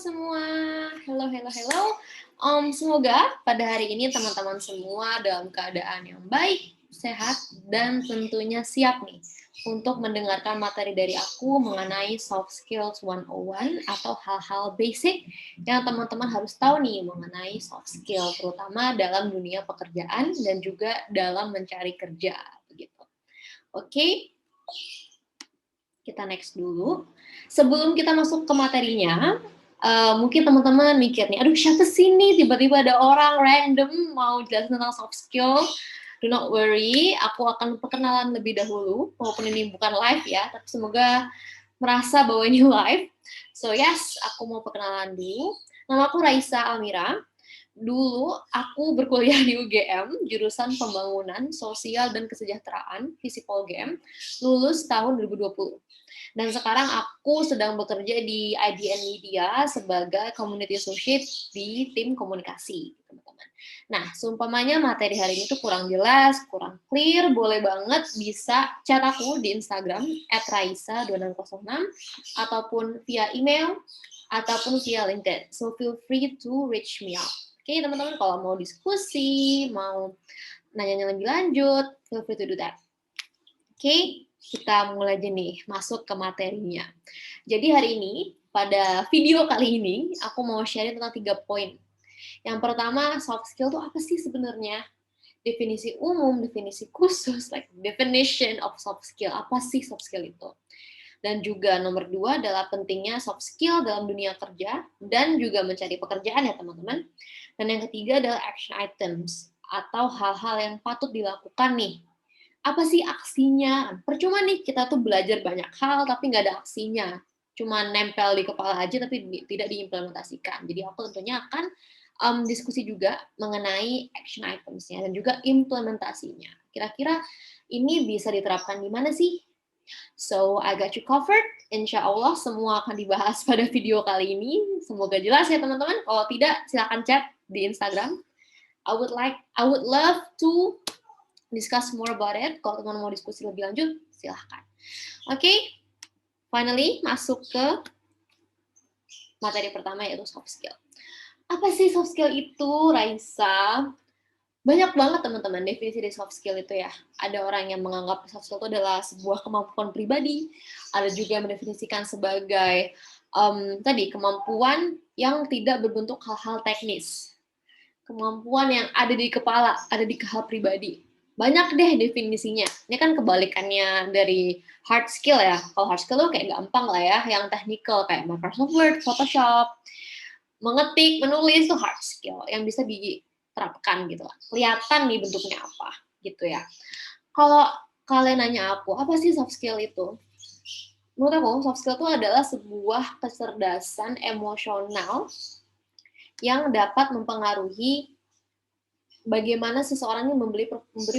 semua, hello, hello, hello. Semoga pada hari ini teman-teman semua dalam keadaan yang baik, sehat, dan tentunya siap nih untuk mendengarkan materi dari aku mengenai Soft Skills 101 atau hal-hal basic yang teman-teman harus tahu nih mengenai soft skill, terutama dalam dunia pekerjaan dan juga dalam mencari kerja. Begitu. Oke, kita next dulu. Sebelum kita masuk ke materinya, mungkin teman-teman mikir nih, aduh siapa sih nih tiba-tiba ada orang random mau jelasin tentang soft skill. Do not worry, aku akan perkenalan lebih dahulu, walaupun ini bukan live ya, tapi semoga merasa bahwa ini live. So yes, aku mau perkenalan dulu. Nama aku Raisa Almira. Dulu aku berkuliah di UGM, jurusan Pembangunan Sosial dan Kesejahteraan, Visipol UGM, lulus tahun 2020. Dan sekarang aku sedang bekerja di IDN Media sebagai Community Associate di tim komunikasi, teman-teman. Nah, seumpamanya materi hari ini tuh kurang jelas, kurang clear, boleh banget bisa chat aku di Instagram @raisa2606 ataupun via email ataupun via LinkedIn. So feel free to reach me out. Oke, teman-teman, kalau mau diskusi, mau nanya-nanya lebih lanjut, feel free to do that. Oke, kita mulai aja nih, masuk ke materinya. Jadi hari ini, pada video kali ini, aku mau sharing tentang 3 poin. Yang pertama, soft skill itu apa sih sebenarnya? Definisi umum, definisi khusus, like definition of soft skill. Apa sih soft skill itu? Dan juga nomor 2 adalah pentingnya soft skill dalam dunia kerja dan juga mencari pekerjaan ya teman-teman. Dan yang ketiga adalah action items atau hal-hal yang patut dilakukan nih. Apa sih aksinya? Percuma nih kita tuh belajar banyak hal tapi nggak ada aksinya. Cuma nempel di kepala aja tapi tidak diimplementasikan. Jadi aku tentunya akan diskusi juga mengenai action items-nya dan juga implementasinya. Kira-kira ini bisa diterapkan di mana sih? So, I got you covered. Insya Allah semua akan dibahas pada video kali ini. Semoga jelas ya teman-teman. Kalau tidak, silakan chat di Instagram. I would love to discuss more about it. Kalau teman mau diskusi lebih lanjut, silahkan. Oke, finally masuk ke materi pertama yaitu soft skill. Apa sih soft skill itu, Raisa? Banyak banget teman-teman definisi dari soft skill itu ya. Ada orang yang menganggap soft skill itu adalah sebuah kemampuan pribadi. Ada juga yang mendefinisikan sebagai tadi kemampuan yang tidak berbentuk hal-hal teknis. Kemampuan yang ada di kepala, ada di hal pribadi. Banyak deh definisinya. Ini kan kebalikannya dari hard skill ya. Kalau hard skill tuh kayak gampang lah ya, yang technical kayak Microsoft Word, Photoshop, mengetik, menulis itu hard skill yang bisa diterapkan gitu lah. Kelihatan nih bentuknya apa gitu ya. Kalau kalian nanya aku, apa sih soft skill itu? Menurut aku, soft skill itu adalah sebuah kecerdasan emosional yang dapat mempengaruhi bagaimana seseorang yang memberi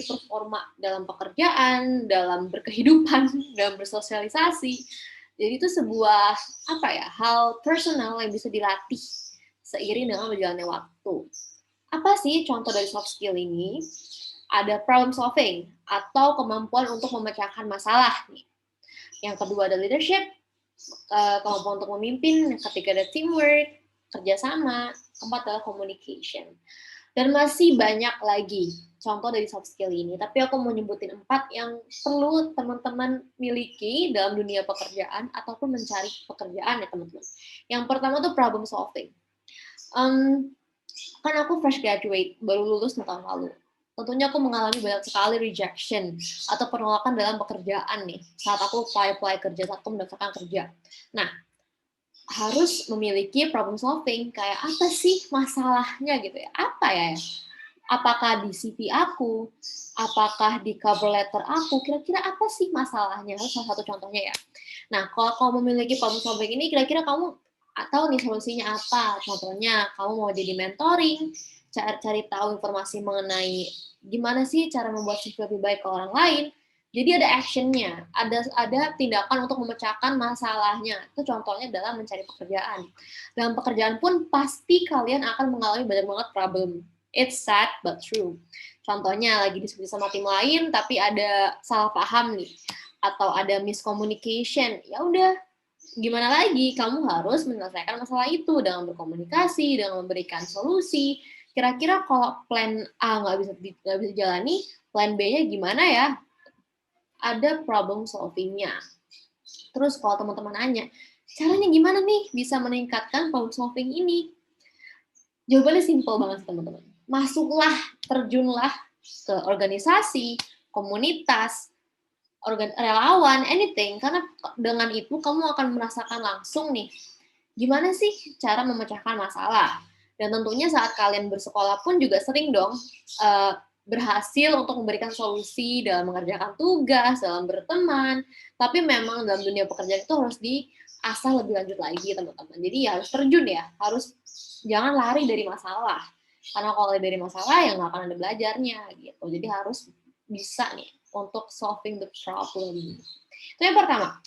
performa dalam pekerjaan, dalam berkehidupan, dalam bersosialisasi. Jadi itu sebuah hal personal yang bisa dilatih seiring dengan berjalannya waktu. Apa sih contoh dari soft skill ini? Ada problem solving atau kemampuan untuk memecahkan masalah nih. Yang kedua ada leadership, kemampuan untuk memimpin. Yang ketiga ada teamwork, kerjasama. Keempat adalah communication. Dan masih banyak lagi contoh dari soft skill ini. Tapi aku mau nyebutin 4 yang perlu teman-teman miliki dalam dunia pekerjaan ataupun mencari pekerjaan ya teman-teman. Yang pertama tuh problem solving. Kan aku fresh graduate, baru lulus tahun lalu. Tentunya aku mengalami banyak sekali rejection atau penolakan dalam pekerjaan nih. Saat aku apply kerja, saat aku mendaftarkan kerja. Nah, harus memiliki problem solving, kayak apa sih masalahnya gitu ya, apa ya, apakah di CV aku, apakah di cover letter aku, kira-kira apa sih masalahnya, salah satu contohnya ya. Nah, kalau kamu memiliki problem solving ini, kira-kira kamu tahu nih solusinya apa, contohnya kamu mau jadi mentoring, cari tahu informasi mengenai gimana sih cara membuat CV lebih baik ke orang lain. Jadi ada action-nya, ada tindakan untuk memecahkan masalahnya. Itu contohnya dalam mencari pekerjaan. Dalam pekerjaan pun pasti kalian akan mengalami banyak banget problem. It's sad but true. Contohnya lagi diskusi sama tim lain tapi ada salah paham nih atau ada miscommunication. Ya udah, gimana lagi? Kamu harus menyelesaikan masalah itu dengan berkomunikasi, dengan memberikan solusi. Kira-kira kalau plan A nggak bisa jalani, plan B-nya gimana ya? Ada problem solving-nya. Terus kalau teman-teman nanya, caranya gimana nih bisa meningkatkan problem solving ini? Jawabannya simple banget teman-teman. Masuklah, terjunlah ke organisasi, komunitas, relawan, anything, karena dengan itu kamu akan merasakan langsung nih, gimana sih cara memecahkan masalah. Dan tentunya saat kalian bersekolah pun juga sering dong berhasil untuk memberikan solusi dalam mengerjakan tugas, dalam berteman, tapi memang dalam dunia pekerjaan itu harus diasah lebih lanjut lagi teman-teman. Jadi ya harus terjun ya, harus jangan lari dari masalah. Karena kalau dari masalah ya nggak akan ada belajarnya gitu. Jadi harus bisa nih untuk solving the problem. Itu yang pertama.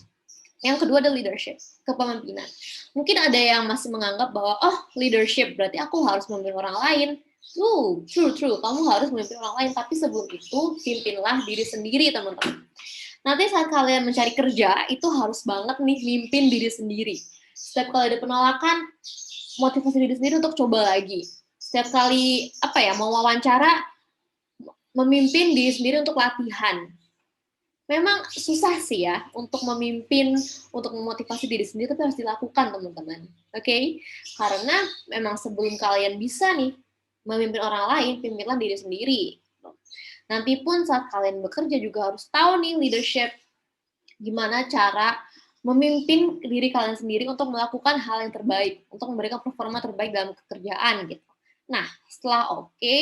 Yang kedua ada leadership, kepemimpinan. Mungkin ada yang masih menganggap bahwa, oh leadership berarti aku harus memimpin orang lain. True. Kamu harus memimpin orang lain. Tapi sebelum itu, pimpinlah diri sendiri, teman-teman. Nanti saat kalian mencari kerja, itu harus banget nih mimpin diri sendiri. Setiap kali ada penolakan, motivasi diri sendiri untuk coba lagi. Setiap kali, mau wawancara, memimpin diri sendiri untuk latihan. Memang susah sih ya untuk memimpin, untuk memotivasi diri sendiri, tapi harus dilakukan teman-teman. Oke? Karena memang sebelum kalian bisa nih memimpin orang lain, pimpinlah diri sendiri. Nanti pun saat kalian bekerja juga harus tahu nih leadership, gimana cara memimpin diri kalian sendiri untuk melakukan hal yang terbaik, untuk memberikan performa terbaik dalam pekerjaan gitu. Nah, setelah oke,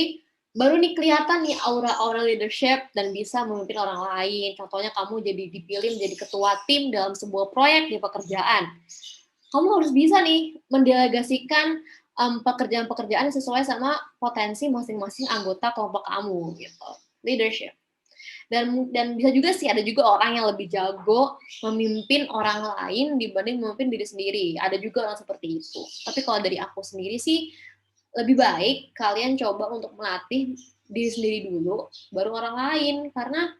baru nih kelihatan nih aura-aura leadership dan bisa memimpin orang lain. Contohnya kamu jadi dipilih menjadi ketua tim dalam sebuah proyek di pekerjaan. Kamu harus bisa nih mendelegasikan pekerjaan-pekerjaan sesuai sama potensi masing-masing anggota kelompok kamu gitu. Leadership. Dan bisa juga sih ada juga orang yang lebih jago memimpin orang lain dibanding memimpin diri sendiri. Ada juga orang seperti itu. Tapi kalau dari aku sendiri sih lebih baik kalian coba untuk melatih diri sendiri dulu, baru orang lain. Karena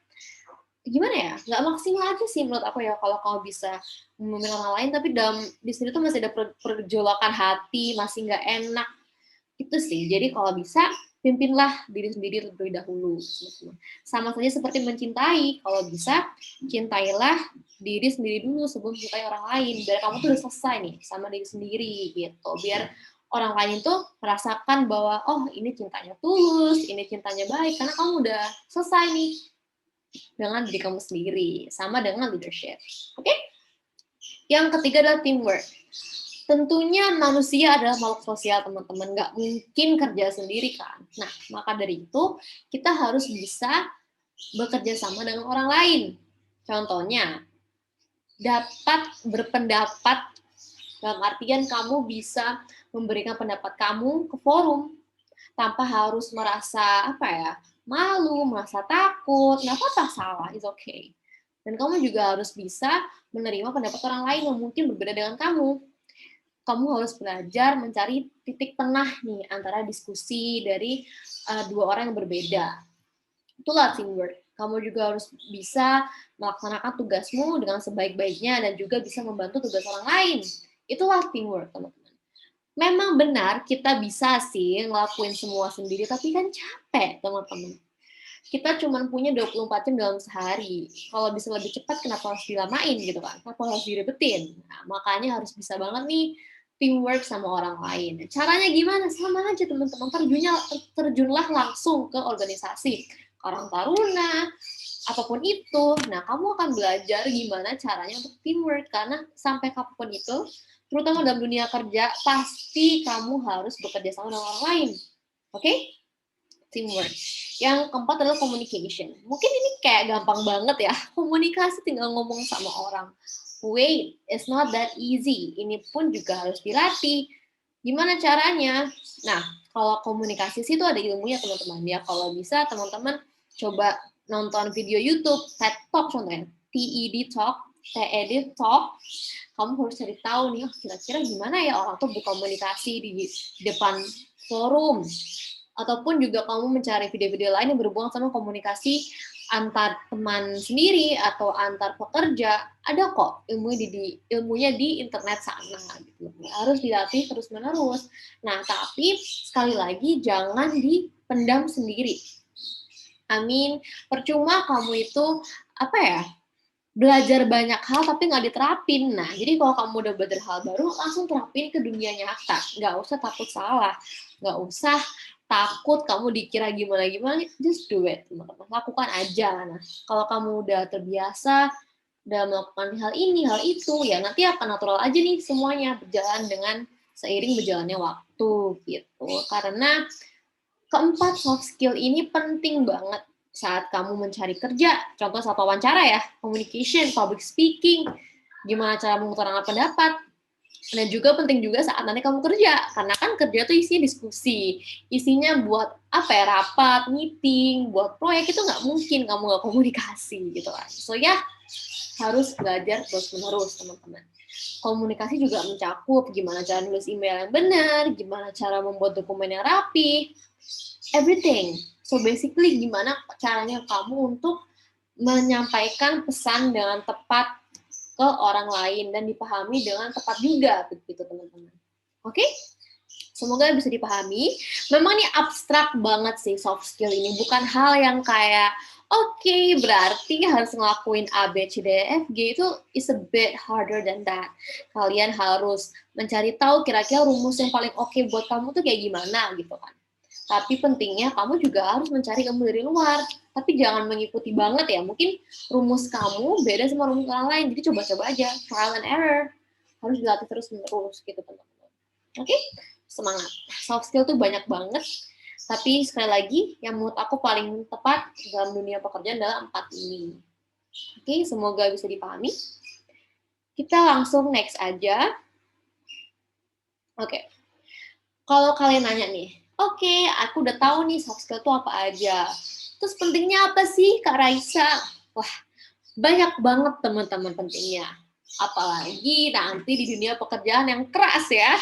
gimana ya, nggak maksimal aja sih menurut aku ya kalau kamu bisa memimpin orang lain, tapi di sini tuh masih ada pergolakan hati, masih nggak enak. Itu sih, jadi kalau bisa pimpinlah diri sendiri terlebih dahulu. Sama saja seperti mencintai, kalau bisa cintailah diri sendiri dulu sebelum mencintai orang lain. Biar kamu tuh udah selesai nih sama diri sendiri gitu. Biar orang lain tuh merasakan bahwa oh ini cintanya tulus, ini cintanya baik, karena kamu udah selesai nih dengan diri kamu sendiri. Sama dengan leadership. Oke? Yang ketiga adalah teamwork. Tentunya manusia adalah makhluk sosial, teman-teman. Nggak mungkin kerja sendiri, kan? Nah, maka dari itu, kita harus bisa bekerja sama dengan orang lain. Contohnya, dapat berpendapat, dalam artian kamu bisa memberikan pendapat kamu ke forum, tanpa harus merasa, malu, merasa takut. Nggak apa-apa, salah, it's okay. Dan kamu juga harus bisa menerima pendapat orang lain yang mungkin berbeda dengan kamu. Kamu harus belajar mencari titik tengah nih antara diskusi dari dua orang yang berbeda. Itulah teamwork. Kamu juga harus bisa melaksanakan tugasmu dengan sebaik-baiknya dan juga bisa membantu tugas orang lain. Itulah teamwork, teman-teman. Memang benar kita bisa sih ngelakuin semua sendiri, tapi kan capek, teman-teman. Kita cuma punya 24 jam dalam sehari. Kalau bisa lebih cepat, kenapa harus dilamain gitu kan? Kenapa harus diribetin? Nah, makanya harus bisa banget nih teamwork sama orang lain. Caranya gimana? Sama aja teman-teman, terjunlah langsung ke organisasi Karang Taruna, apapun itu. Nah, kamu akan belajar gimana caranya untuk teamwork, karena sampai kapanpun itu, terutama dalam dunia kerja, pasti kamu harus bekerja sama dengan orang lain. Oke? Teamwork. Yang keempat adalah communication. Mungkin ini kayak gampang banget ya, komunikasi tinggal ngomong sama orang. Wait, it's not that easy. Ini pun juga harus dilatih. Gimana caranya? Nah, kalau komunikasi sih itu ada ilmunya, teman-teman. Ya, kalau bisa teman-teman coba nonton video YouTube, TED Talk contohnya, TED Talk, TED Talk. Kamu harus cari tahu nih, kira-kira gimana ya orang tuh berkomunikasi di depan forum. Ataupun juga kamu mencari video-video lain yang berhubungan sama komunikasi antar teman sendiri atau antar pekerja, ada kok ilmunya di internet sana gitu. Harus dilatih terus-menerus. Nah, tapi sekali lagi jangan dipendam sendiri. Percuma kamu itu belajar banyak hal tapi nggak diterapin. Nah, jadi kalau kamu udah belajar hal baru, langsung terapin ke dunia nyata. Nggak usah takut salah, nggak usah takut kamu dikira gimana-gimana, just do it, teman-teman. Lakukan aja. Nah, kalau kamu udah terbiasa dalam melakukan hal ini, hal itu, ya nanti akan natural aja nih semuanya berjalan dengan seiring berjalannya waktu gitu. Karena keempat soft skill ini penting banget saat kamu mencari kerja. Contoh saat wawancara ya, communication, public speaking, gimana cara mengutarakan pendapat. Dan juga penting juga saat nanti kamu kerja, karena kan kerja tuh isinya diskusi, isinya buat rapat, meeting, buat proyek, itu nggak mungkin kamu nggak komunikasi gitu kan. So ya, harus belajar terus-menerus teman-teman. Komunikasi juga mencakup gimana cara nulis email yang benar, gimana cara membuat dokumen yang rapi, everything. So basically gimana caranya kamu untuk menyampaikan pesan dengan tepat ke orang lain dan dipahami dengan tepat juga begitu teman-teman. Oke? Semoga bisa dipahami. Memang ini abstrak banget sih soft skill ini, bukan hal yang kayak oke, berarti harus ngelakuin A, B, C, D, E, F, G, itu is a bit harder than that. Kalian harus mencari tahu kira-kira rumus yang paling oke buat kamu tuh kayak gimana gitu kan. Tapi pentingnya kamu juga harus mencari ilmu dari luar. Tapi jangan mengikuti banget ya. Mungkin rumus kamu beda sama rumus orang lain. Jadi coba-coba aja. Trial and error. Harus dilatih terus-menerus gitu teman-teman. Oke? Semangat. Soft skill tuh banyak banget. Tapi sekali lagi, yang menurut aku paling tepat dalam dunia pekerjaan adalah 4 ini. Oke, semoga bisa dipahami. Kita langsung next aja. Oke. Kalau kalian nanya nih, oke, aku udah tahu nih soft skill itu apa aja. Terus pentingnya apa sih, Kak Raisa? Wah, banyak banget teman-teman pentingnya. Apalagi nanti di dunia pekerjaan yang keras ya.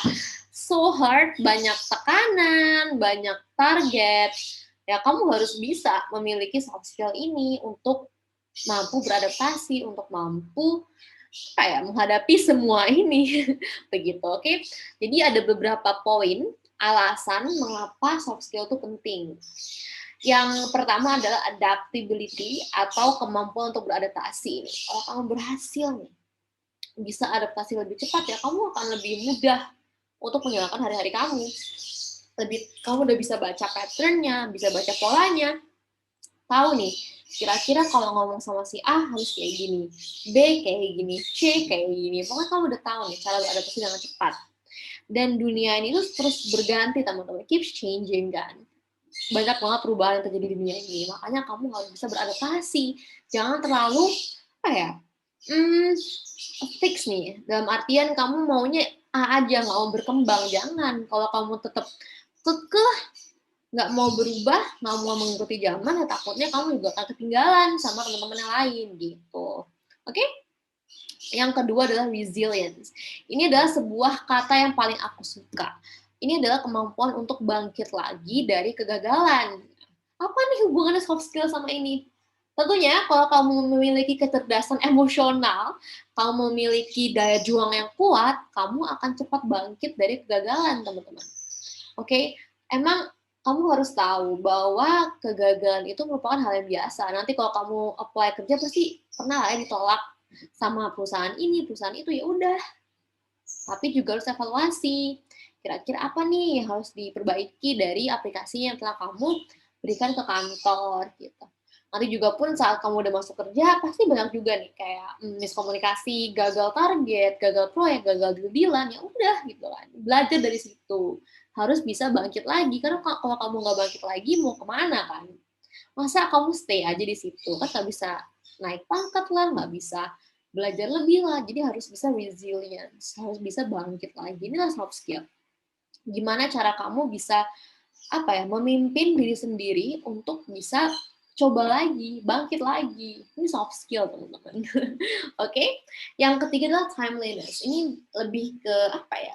So hard, banyak tekanan, banyak target. Ya, kamu harus bisa memiliki soft skill ini untuk mampu beradaptasi, untuk mampu menghadapi semua ini. Begitu, oke? Jadi ada beberapa poin alasan mengapa soft skill itu penting. Yang pertama adalah adaptability atau kemampuan untuk beradaptasi. Kalau kamu berhasil nih, bisa adaptasi lebih cepat ya, kamu akan lebih mudah untuk menjalankan hari-hari kamu. Kamu udah bisa baca pattern-nya, bisa baca polanya, tahu nih, kira-kira kalau ngomong sama si A harus kayak gini, B kayak gini, C kayak gini. Pokoknya kamu udah tahu nih cara beradaptasi dengan cepat. Dan dunia ini tuh terus berganti teman-teman, keeps changing kan. Banyak banget perubahan yang terjadi di dunia ini. Makanya kamu harus bisa beradaptasi. Jangan terlalu fix nih. Dalam artian kamu maunya A aja, nggak mau berkembang. Jangan. Kalau kamu tetap kekeh nggak mau berubah, nggak mau mengikuti zaman, ya takutnya kamu juga akan ketinggalan sama teman-teman yang lain gitu. Oke? Yang kedua adalah resilience. Ini adalah sebuah kata yang paling aku suka. Ini adalah kemampuan untuk bangkit lagi dari kegagalan. Apa nih hubungannya soft skill sama ini? Tentunya kalau kamu memiliki kecerdasan emosional, kamu memiliki daya juang yang kuat, kamu akan cepat bangkit dari kegagalan, teman-teman. Oke? Emang kamu harus tahu bahwa kegagalan itu merupakan hal yang biasa. Nanti kalau kamu apply kerja pasti pernah ya ditolak sama perusahaan ini, perusahaan itu, ya udah. Tapi juga harus evaluasi. Kira-kira apa nih yang harus diperbaiki dari aplikasi yang telah kamu berikan ke kantor gitu. Nanti juga pun saat kamu udah masuk kerja, pasti banyak juga nih kayak miskomunikasi, gagal target, gagal proyek, gagal deal-dealan, ya udah gitu kan. Belajar dari situ. Harus bisa bangkit lagi, karena kalau kamu nggak bangkit lagi, mau kemana kan? Masa kamu stay aja di situ? Kan nggak bisa naik pangkat lah, nggak bisa belajar lebih lah. Jadi harus bisa resilience, harus bisa bangkit lagi. Inilah soft skill. Gimana cara kamu bisa memimpin diri sendiri untuk bisa coba lagi, bangkit lagi. Ini soft skill, teman-teman. Oke? Yang ketiga adalah timeliness. Ini lebih ke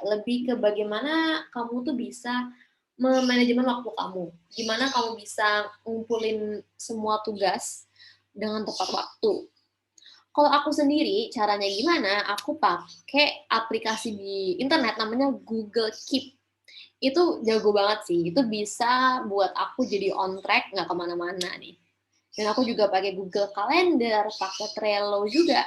lebih ke bagaimana kamu tuh bisa memanajemen waktu kamu. Gimana kamu bisa ngumpulin semua tugas dengan tepat waktu. Kalau aku sendiri, caranya gimana? Aku pakai aplikasi di internet namanya Google Keep. Itu jago banget sih. Itu bisa buat aku jadi on track, nggak kemana-mana nih. Dan aku juga pakai Google Calendar, pakai Trello juga.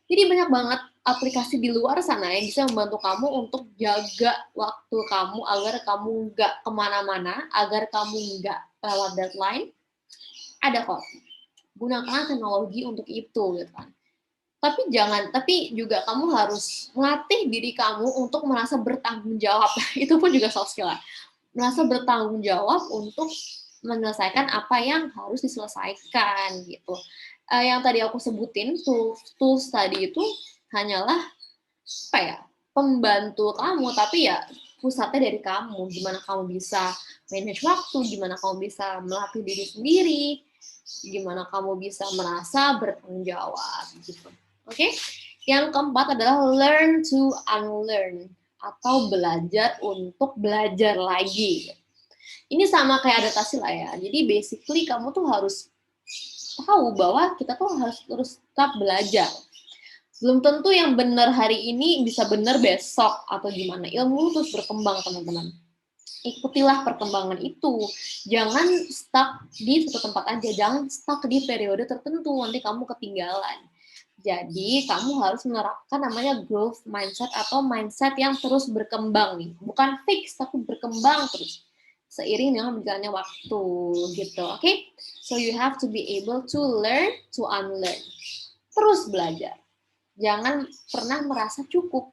Jadi banyak banget aplikasi di luar sana yang bisa membantu kamu untuk jaga waktu kamu agar kamu nggak kemana-mana, agar kamu nggak lewat deadline. Ada kok. Gunakan teknologi untuk itu, gitu kan. Tapi juga kamu harus melatih diri kamu untuk merasa bertanggung jawab. Itu pun juga soft skill. Merasa bertanggung jawab untuk menyelesaikan apa yang harus diselesaikan gitu. Yang tadi aku sebutin tools tadi itu hanyalah apa ya, pembantu kamu, tapi ya pusatnya dari kamu. Gimana kamu bisa manage waktu, gimana kamu bisa melatih diri sendiri, gimana kamu bisa merasa bertanggung jawab gitu. Oke? Yang keempat adalah learn to unlearn atau belajar untuk belajar lagi. Ini sama kayak adaptasi lah ya. Jadi basically kamu tuh harus tahu bahwa kita tuh harus terus tetap belajar. Belum tentu yang benar hari ini bisa benar besok atau gimana. Ilmu terus berkembang, teman-teman. Ikutilah perkembangan itu. Jangan stuck di satu tempat aja. Jangan stuck di periode tertentu. Nanti kamu ketinggalan. Jadi, kamu harus menerapkan namanya growth mindset atau mindset yang terus berkembang nih. Bukan fix, tapi berkembang terus. Seiring dengan berjalannya waktu gitu. Oke? So, you have to be able to learn to unlearn. Terus belajar. Jangan pernah merasa cukup.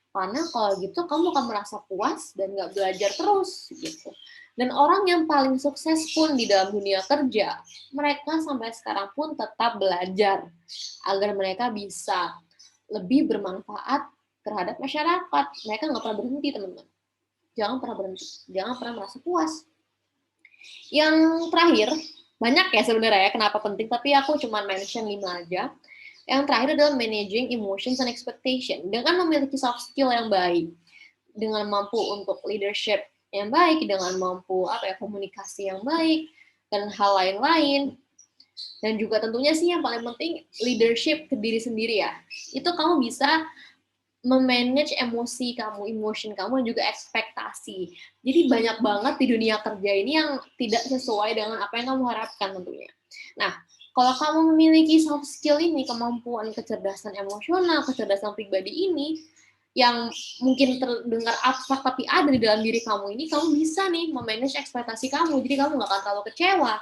Karena kalau gitu kamu akan merasa puas dan nggak belajar terus gitu. Dan orang yang paling sukses pun di dalam dunia kerja, mereka sampai sekarang pun tetap belajar agar mereka bisa lebih bermanfaat terhadap masyarakat. Mereka nggak pernah berhenti, teman-teman. Jangan pernah berhenti. Jangan pernah merasa puas. Yang terakhir, banyak ya sebenarnya kenapa penting, tapi aku cuma mention 5 aja. Yang terakhir adalah managing emotions and expectation. Dengan memiliki soft skill yang baik, dengan mampu untuk leadership yang baik, dengan mampu komunikasi yang baik, dan hal lain-lain. Dan juga tentunya sih yang paling penting leadership ke diri sendiri ya. Itu kamu bisa memanage emosi kamu, emotion kamu, dan juga ekspektasi. Jadi banyak banget di dunia kerja ini yang tidak sesuai dengan apa yang kamu harapkan tentunya. Nah, kalau kamu memiliki soft skill ini, kemampuan kecerdasan emosional, kecerdasan pribadi ini, yang mungkin terdengar abstrak tapi ada di dalam diri kamu ini, kamu bisa nih memanage ekspektasi kamu. Jadi kamu nggak akan terlalu kecewa,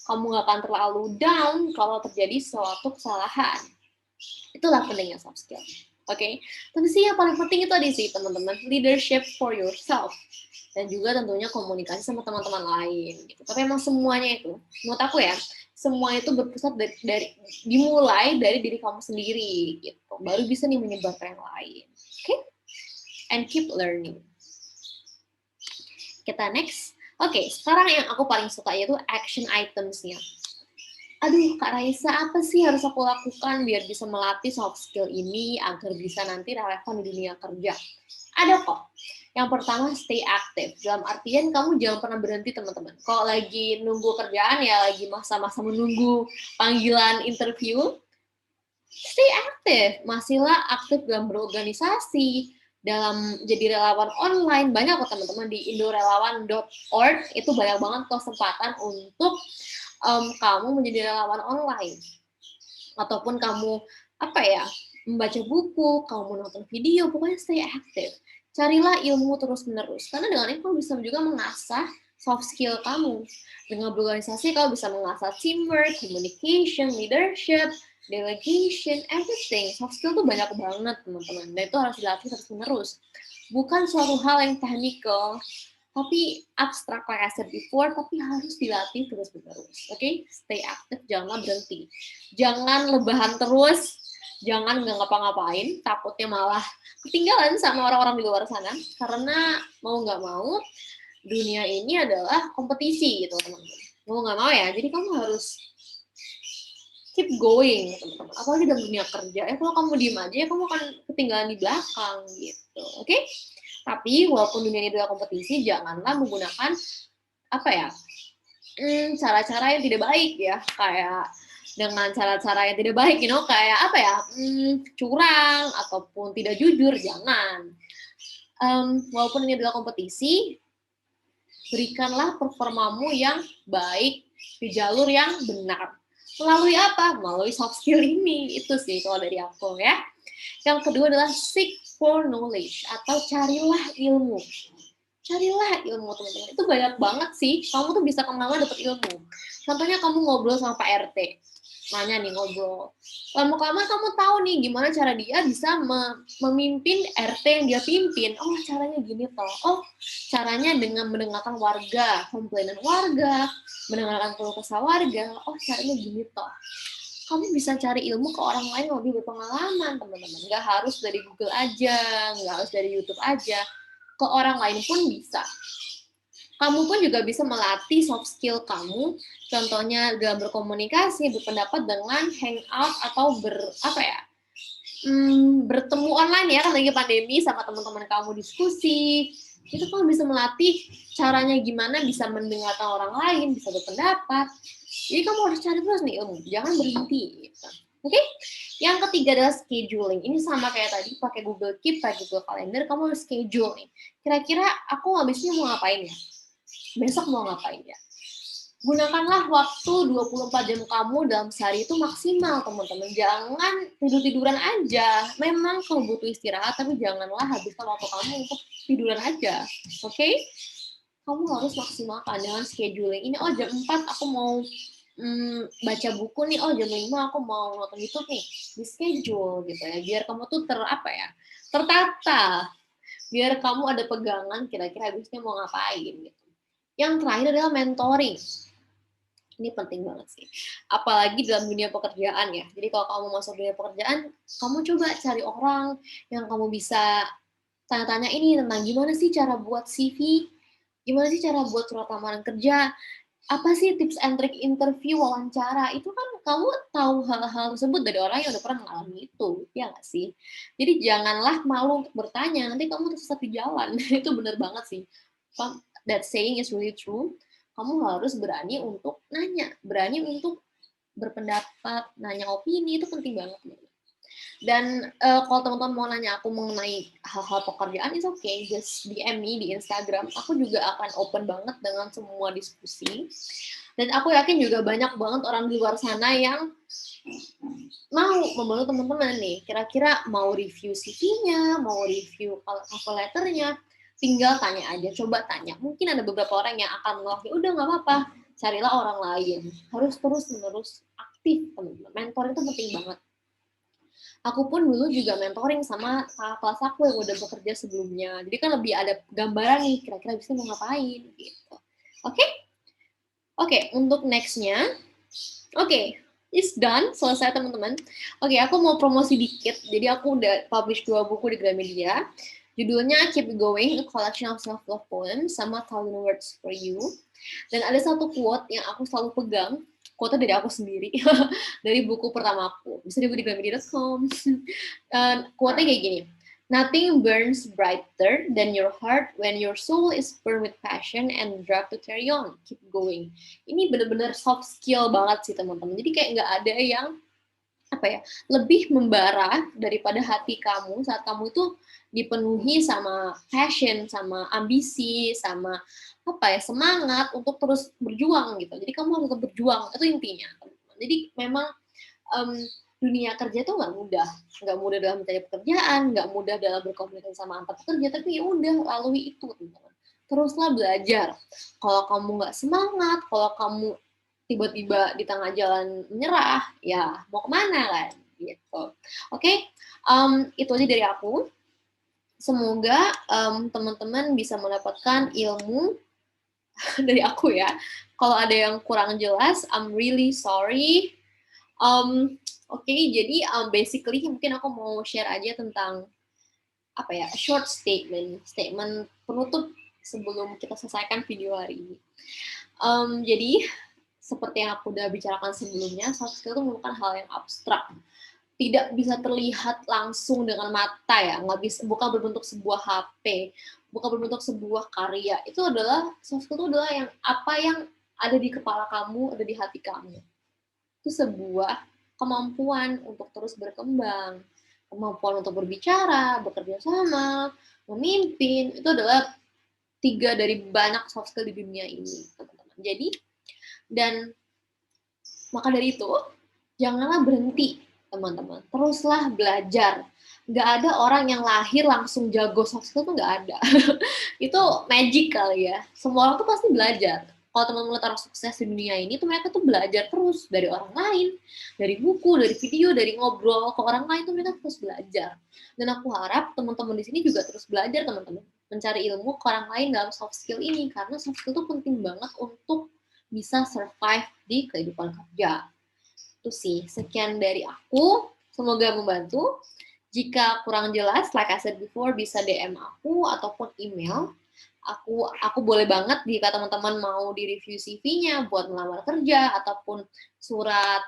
kamu nggak akan terlalu down kalau terjadi suatu kesalahan. Itulah pentingnya soft skill. Oke, tapi sih yang paling penting itu tadi sih teman-teman, leadership for yourself, dan juga tentunya komunikasi sama teman-teman lain. Gitu. Tapi emang semuanya itu, menurut aku ya, semua itu berpusat dimulai dari diri kamu sendiri, gitu. Baru bisa nih menyebar ke yang lain. Oke, and keep learning. Kita next. Oke, sekarang yang aku paling suka yaitu action items-nya. Aduh, Kak Raisa, apa sih harus aku lakukan biar bisa melatih soft skill ini agar bisa nanti relevan di dunia kerja? Ada kok. Yang pertama, stay active. Dalam artian kamu jangan pernah berhenti, teman-teman. Kalau lagi nunggu kerjaan ya, lagi masa-masa menunggu panggilan interview, stay active. Masihlah aktif dalam berorganisasi, dalam jadi relawan online. Banyak kok teman-teman di indorelawan.org, itu banyak banget kesempatan untuk kamu menjadi relawan online, ataupun kamu membaca buku, kamu menonton video, pokoknya stay aktif. Carilah ilmu terus-menerus, karena dengan itu kamu bisa juga mengasah soft skill kamu. Dengan berorganisasi kamu bisa mengasah teamwork, communication, leadership, delegation, everything. Soft skill tuh banyak banget, teman-teman, dan itu harus dilatih terus-menerus. Bukan suatu hal yang technical, tapi abstrak like I said before, tapi harus dilatih terus-menerus. Oke? Stay aktif, janganlah berhenti. Jangan lebahan terus, jangan nggak ngapa-ngapain, takutnya malah ketinggalan sama orang-orang di luar sana, karena mau nggak mau, dunia ini adalah kompetisi gitu, teman-teman. Mau nggak mau ya, jadi kamu harus keep going, teman-teman. Apalagi dalam dunia kerja, ya kalau kamu diem aja, ya kamu akan ketinggalan di belakang gitu. Oke? Tapi walaupun dunia ini adalah kompetisi, janganlah menggunakan cara-cara yang tidak baik ya, kayak dengan cara-cara yang tidak baik, kayak apa ya, curang ataupun tidak jujur, jangan. Walaupun ini adalah kompetisi, berikanlah performamu yang baik di jalur yang benar. Melalui apa? Melalui soft skill ini. Itu sih kalau dari aku ya. Yang kedua adalah seek for knowledge atau carilah ilmu. Carilah ilmu, teman-teman. Itu banyak banget sih. Kamu tuh bisa kemana-mana dapat ilmu. Contohnya kamu ngobrol sama Pak RT. Nanya nih, ngobrol. Lama-lama kamu tahu nih gimana cara dia bisa memimpin RT yang dia pimpin. Oh, caranya gini toh. Oh, caranya dengan mendengarkan warga, komplainan warga, mendengarkan keluh kesah warga. Oh, caranya gini toh. Kamu bisa cari ilmu ke orang lain yang lebih berpengalaman, teman-teman. Nggak harus dari Google aja, nggak harus dari YouTube aja. Ke orang lain pun bisa. Kamu pun juga bisa melatih soft skill kamu, contohnya dalam berkomunikasi, berpendapat dengan hangout atau bertemu online ya, kan lagi pandemi sama teman-teman kamu diskusi. Itu kamu bisa melatih caranya gimana bisa mendengarkan orang lain, bisa berpendapat. Jadi kamu harus cari terus nih ilmu, jangan berhenti. Gitu. Oke? Yang ketiga adalah scheduling. Ini sama kayak tadi, pakai Google Keep, pakai Google Calendar, kamu harus schedule nih. Kira-kira aku habisnya mau ngapain ya? Besok mau ngapain ya? Gunakanlah waktu 24 jam kamu dalam sehari itu maksimal, teman-teman. Jangan tidur-tiduran aja. Memang kamu butuh istirahat, tapi janganlah habiskan waktu kamu untuk tiduran aja. Oke? Kamu harus maksimalkan dengan scheduling. Ini, jam 4 aku mau baca buku nih, jam 5 aku mau nonton YouTube nih. Di schedule gitu ya. Biar kamu tuh tertata. Biar kamu ada pegangan kira-kira habisnya mau ngapain gitu. Yang terakhir adalah mentoring. Ini penting banget sih. Apalagi dalam dunia pekerjaan ya. Jadi kalau kamu masuk dunia pekerjaan, kamu coba cari orang yang kamu bisa tanya-tanya ini tentang gimana sih cara buat CV, gimana sih cara buat surat lamaran kerja, apa sih tips and trick interview, wawancara. Itu kan kamu tahu hal-hal tersebut dari orang yang udah pernah mengalami itu, ya nggak sih? Jadi janganlah malu untuk bertanya, nanti kamu tersesat di jalan. Itu bener banget sih. That saying is really true. Kamu harus berani untuk nanya, berani untuk berpendapat, nanya opini, itu penting banget. Dan kalau teman-teman mau nanya aku mengenai hal-hal pekerjaan, it's okay, just DM me di Instagram. Aku juga akan open banget dengan semua diskusi. Dan aku yakin juga banyak banget orang di luar sana yang mau membantu teman-teman nih. Kira-kira mau review CV-nya, mau review cover letter-nya, tinggal tanya aja, coba tanya. Mungkin ada beberapa orang yang akan menolak, udah nggak apa-apa, carilah orang lain. Harus terus-menerus aktif, teman-teman. Mentor itu penting banget. Aku pun dulu juga mentoring sama kakak kelas aku yang udah bekerja sebelumnya. Jadi kan lebih ada gambaran nih, kira-kira bisa mau ngapain gitu. Oke? Oke, untuk next-nya. Oke, it's done. Selesai, teman-teman. Oke, aku mau promosi dikit. Jadi aku udah publish 2 buku di Gramedia. Judulnya Keep Going, A Collection of Self-Love Poems, sama 1000 Words for You. Dan ada satu quote yang aku selalu pegang, quote dari aku sendiri, dari buku pertama aku. Bisa dibeli di gramedia.com. Quote-nya kayak gini, nothing burns brighter than your heart when your soul is burned with passion and drive to carry on. Keep going. Ini benar-benar soft skill banget sih, teman-teman. Jadi kayak nggak ada yang lebih membara daripada hati kamu saat kamu itu dipenuhi sama passion, sama ambisi, sama semangat untuk terus berjuang gitu. Jadi kamu harus berjuang, itu intinya. Jadi memang dunia kerja itu nggak mudah dalam mencari pekerjaan, nggak mudah dalam berkomunikasi sama antar pekerja, tapi ya udah lalui itu, teman-teman. Teruslah belajar. Kalau kamu nggak semangat, kalau kamu tiba-tiba di tengah jalan menyerah, ya mau kemana kan? Gitu. Oke, itu aja dari aku. Semoga teman-teman bisa mendapatkan ilmu dari aku ya. Kalau ada yang kurang jelas, I'm really sorry. Oke, jadi basically mungkin aku mau share aja tentang short statement penutup sebelum kita selesaikan video hari ini. Jadi seperti yang aku udah bicarakan sebelumnya, soft skill itu merupakan hal yang abstrak, tidak bisa terlihat langsung dengan mata ya, bukan berbentuk sebuah HP, bukan berbentuk sebuah karya. Itu adalah soft skill itu adalah yang ada di kepala kamu, ada di hati kamu. itu sebuah kemampuan untuk terus berkembang. Kemampuan untuk berbicara, bekerja sama, memimpin, itu adalah 3 dari banyak soft skill di dunia ini, teman-teman. Jadi, dan maka dari itu, janganlah berhenti, teman-teman. Teruslah belajar. Nggak ada orang yang lahir langsung jago soft skill tuh nggak ada. Itu magic kali ya. Semua orang tuh pasti belajar. Kalau teman-teman lihat orang sukses di dunia ini, tuh mereka tuh belajar terus dari orang lain, dari buku, dari video, dari ngobrol ke orang lain, tuh mereka terus belajar. Dan aku harap teman-teman di sini juga terus belajar, teman-teman. Mencari ilmu ke orang lain dalam soft skill ini, karena soft skill tuh penting banget untuk bisa survive di kehidupan kerja. Itu sih, sekian dari aku. Semoga membantu. Jika kurang jelas, like I said before, bisa DM aku ataupun email. Aku boleh banget jika teman-teman mau di-review CV-nya buat melamar kerja, ataupun surat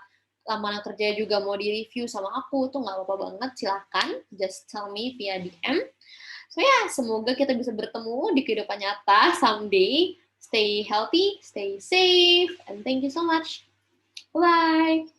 lamaran kerja juga mau di-review sama aku, tuh nggak apa-apa banget, silahkan. Just tell me via DM. So ya, semoga kita bisa bertemu di kehidupan nyata someday. Stay healthy, stay safe, and thank you so much. Bye!